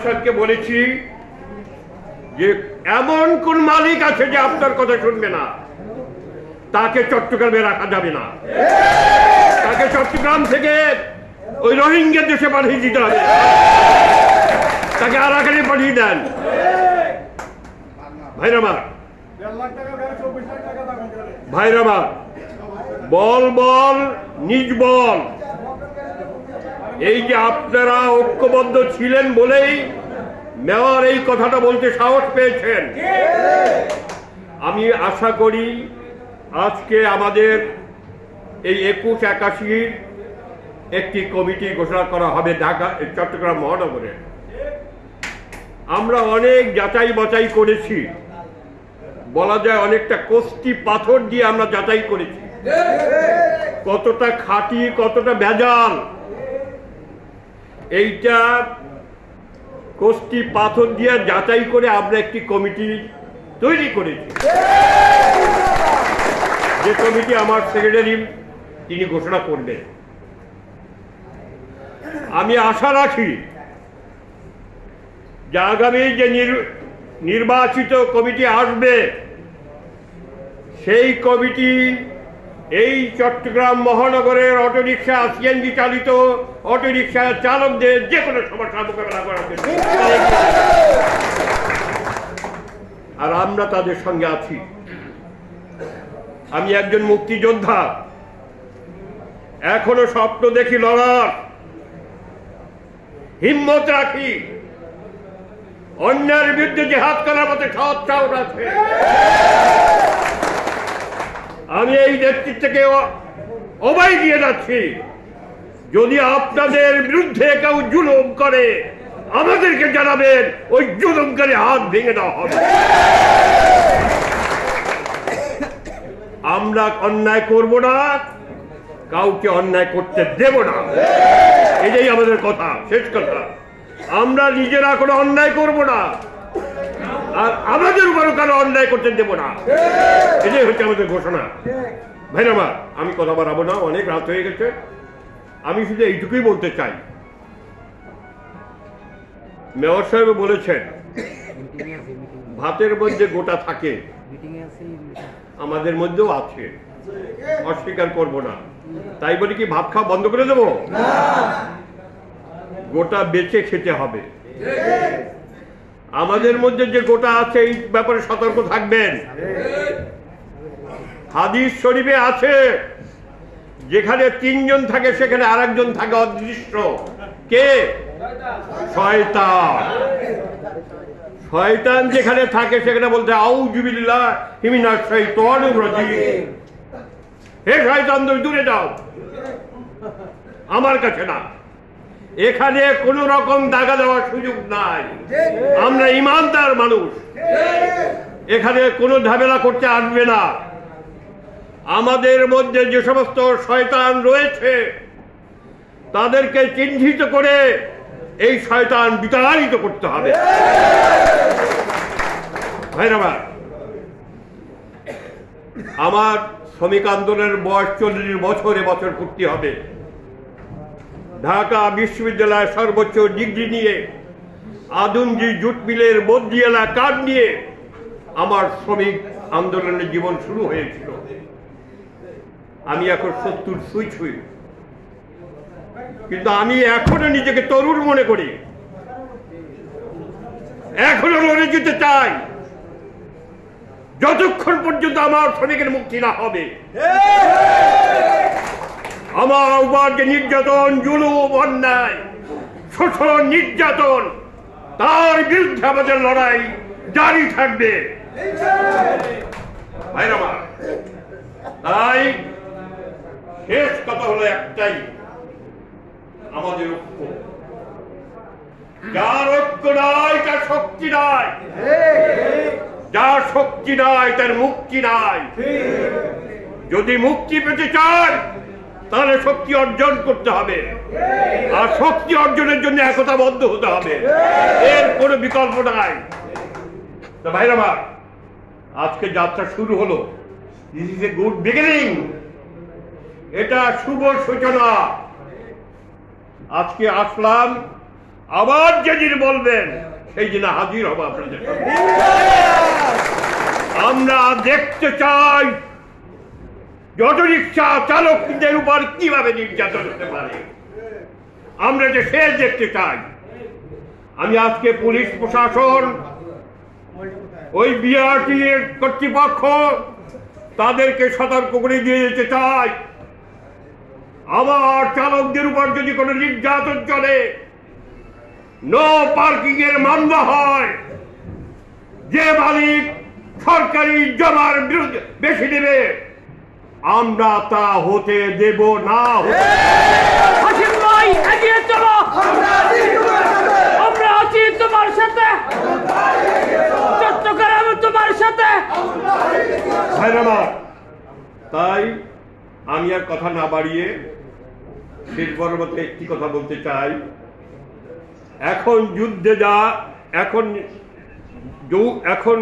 সাহেবকে বলেছি যে এমন কোন মালিক আছে যে আপনার কথা শুনবে না, তাকে চট্টগ্রামে রাখা যাবে না। তাকে চট্টগ্রাম থেকে ওই রোহিঙ্গা দেশে পাঠিয়ে দিতে হবে, তাকে আরাকানে পাঠিয়ে দেন। ভাইরামার ভাইরামার বল বল নিজ বল, এই যে আপনারা ঐক্যবদ্ধ ছিলেন বলেই মেয়র এই কথাটা বলতে সাহস পেয়েছেন। আমি আশা করি আজকে আমাদের এই 2181 একটি কমিটি ঘোষণা করা হবে ঢাকা চট্টগ্রাম মহানগরে। আমরা অনেক যাচাই বাছাই করেছি, বলা যায় অনেকটা কষ্টি পাথর দিয়ে আমরা যাচাই করেছি, কতটা খাঁটি কতটা ভেজাল। এইটা কষ্টি পাথর দিয়ে যাচাই করে আমরা একটি কমিটি তৈরি করেছি, যে কমিটি আমার সেক্রেটারি তিনি ঘোষণা করবেন। আমি আশা রাখি যে আগামী যে নির্বাচিত কমিটি আসবে, সেই কমিটি এই চট্টগ্রাম মহানগরের অটোরিকশা সিএনজি চালিত অটোরিকশা চালকদের যে কোনো সমস্যা মোকাবেলা করার জন্য, আর আমরা তাদের সঙ্গে আছি। আমি একজন মুক্তিযোদ্ধা, এখনো স্বপ্ন দেখি লড়ার, হিম্মত রাখি, অন্যের বিরুদ্ধে জিহাদ করার মতো সৎ সাহস আছে। আমি এই নেতৃত্বকে অভয় দিয়ে যাচ্ছি, যদি আপনাদের বিরুদ্ধে কেউ জুলুম করে আমাদেরকে জানাবেন, ওই জুলুমকারী হাত ভেঙে দেওয়া হবে। আমরা অন্যায় করব না, কাউকে অন্যায় করতে দেব না, এটাই আমাদের কথা, শেষ কথা। আমরা নিজেরা কোনো অন্যায় করব না, আর আমাদের উপরও কারো অন্যায় করতে দেব না, এটাই হচ্ছে আমাদের ঘোষণা। ভাইরা আমার, আমি কথা বাড়াবো না, অনেক রাত হয়ে গেছে। আমি শুধু এইটুকুই বলতে চাই, মেয়র সাহেব বলেছেন ভাতের মধ্যে গোটা থাকে, আমাদের মধ্যেও আছে, অস্বীকার করব না। তাই বলি কি ভাত খাওয়া বন্ধ করে দেব? গোটা বেঁচে খেতে হবে। আমাদের মধ্যে যে গোটা আছে এই ব্যাপারে সতর্ক থাকবেন। হাদিস শরীফে আছে, যেখানে 3 জন থাকে সেখানে আরেকজন থাকে অদৃশ্য। কে? শয়তান। শয়তান যেখানে থাকে সেখানে বলতে আউযু বিল্লাহি মিনাশ শাইতানির রাজিম, হে শয়তান দূরে যাও, আমার কাছে না। এখানে কোন রকম দাগা দেওয়ার সুযোগ নাই, আমরা ইমানদার মানুষ, এখানে কোনো ঝামেলা করতে আসবে না। আমাদের মধ্যে যে সমস্ত শয়তান রয়েছে তাদেরকে চিহ্নিত করে এই শয়তান বিতাড়িত করতে হবে। ভাইরা, আমার শ্রমিক আন্দোলনের বয়স 40 বছর এবছর পূর্তি হবে। ঢাকা বিশ্ববিদ্যালয়ের সর্বোচ্চ ডিগ্রি নিয়ে আদমজি জুট মিলের বদলিয়ালা কার্ড নিয়ে আমার শ্রমিক আন্দোলনের জীবন শুরু হয়েছিল। আমি এখন 70 ছুঁই, কিন্তু আমি এখনো নিজেকে তরুণ মনে করি, এখনো লড়ে যেতে চাই যতক্ষণ পর্যন্ত আমার শ্রমিকের মুক্তি না হবে। আমার উপর যে নির্যাতন, জুলুম, অন্যায়, শোষণ, নির্যাতন, তার বিরুদ্ধে আমাদের লড়াই জারি থাকবে। তাই শেষ কথা হলো একটাই, আমাদের ঐক্য। যার ঐক্য নাই তার শক্তি নাই, যার শক্তি নাই তার মুক্তি নাই। যদি মুক্তি পেতে চান তাহলে শক্তি অর্জন করতে হবে, আর শক্তি অর্জনের জন্য একতাবদ্ধ হতে হবে, এর কোনো বিকল্প নাই। তো ভাইরা আমার, আজকে যাত্রা শুরু হলো, this is a good beginning, এটা শুভ সূচনা। আজকে আসলাম আবার যেদিন বলবেন সেই দিন হাজির হবো আপনাদের সামনে। আমরা দেখতে চাই অটো রিক্সা চালকদের উপর কিভাবে নির্যাতন হতে পারে, আমরা যে শেষ দেখতে চাই। আমি আজকে পুলিশ প্রশাসন, ওই বিআরটি এর কর্তৃপক্ষ, তাদেরকে সতর্ক করে দিয়ে যেতে চাই, আবার চালকদের উপর যদি কোনো নির্যাতন চলে, নো পার্কিং এর মামলা হয়, যে মালিক সরকারি জমার বিরুদ্ধে বেশি দেবে আমরা তা হতে দেব না। হাসিম ভাই এগিয়ে চলো, আমরা আছি তোমার সাথে, চট্টগ্রাম তোমার সাথে। তাই আমি আর কথা না বাড়িয়ে শেষ বড় মতো একটি কথা বলতে চাই। এখন যুদ্ধে এখন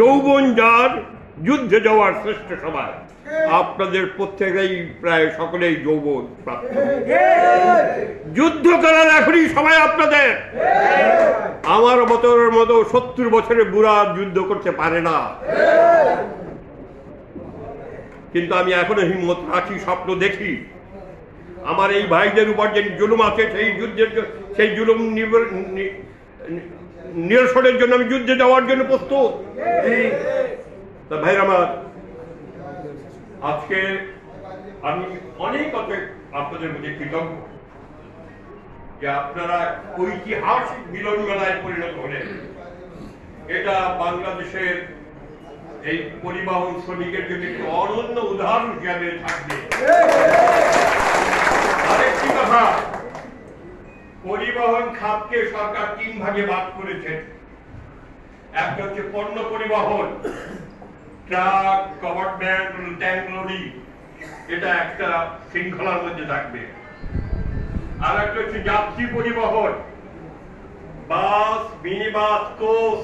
যৌবন যার যুদ্ধে যাওয়ার শ্রেষ্ঠ সময়। আপনাদের প্রত্যেকেই প্রায় সকলেই যৌবন প্রাপ্ত, যুদ্ধ করার এখনই সময় আপনাদের। আমার মতো 70 বছরের বুড়া যুদ্ধ করতে পারে না, কিন্তু আমি এখনো হিম্মত রাখি, স্বপ্ন দেখি। আমার এই ভাইদের উপর যে জুলুম আছে সেই জুলুম নিরসনের জন্য আমি যুদ্ধে যাওয়ার জন্য প্রস্তুত। তা ভাই আমার, আজকে আমি অনেক আপনাদের মধ্যে কৃতজ্ঞ যে আপনারা ঐতিহাসিক মিলন মেলায় পরিণত হলেন। এটা বাংলাদেশের এই পরিবহন শ্রমিকের জন্য একটি অনন্য উদাহরণ হিসাবে থাকবে। আরেকটি কথা, পরিবহন খাতকে সরকার 3 ভাগে ভাগ করেছেন। একটা হচ্ছে পণ্য পরিবহন, truck, covered van, tank lorry, এটা একটা শৃঙ্খলার মধ্যে থাকবে। আর একটা হচ্ছে যাত্রী পরিবহন, বাস, মিনি বাস, কোচ,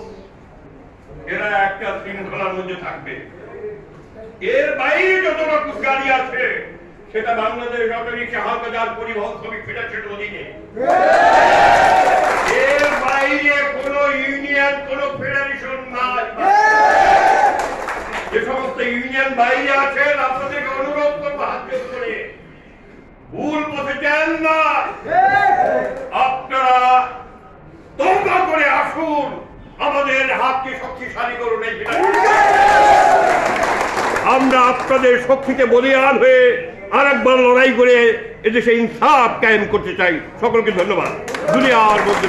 এরা একটা শৃঙ্খলার মধ্যে থাকবে। এর বাইরে যত রকম গাড়ি আছে সেটা বাংলাদেশ অটো রিক্সা হালকাজার পরিবহন শ্রমিক ফেডারেশনের অধীনে। এর বাইরে কোন ইউনিয়ন, কোন ফেডারেশন নাই। যে সমস্ত ইউনিয়ন বাইরে আছেন আপনাদেরকে অনুরোধ করবো হাত জোড় করে, ভুল পথে যান না। আপনারা তওবা করে আসুন, আমাদের হাতকে শক্তিশালী করুন। আমরা আপনাদের শক্তিতে বলিয়ান হয়ে আরেকবার লড়াই করে এদেশে ইনসাফ কায়েম করতে চাই। সকলকে ধন্যবাদ। দুনিয়ার মধ্যে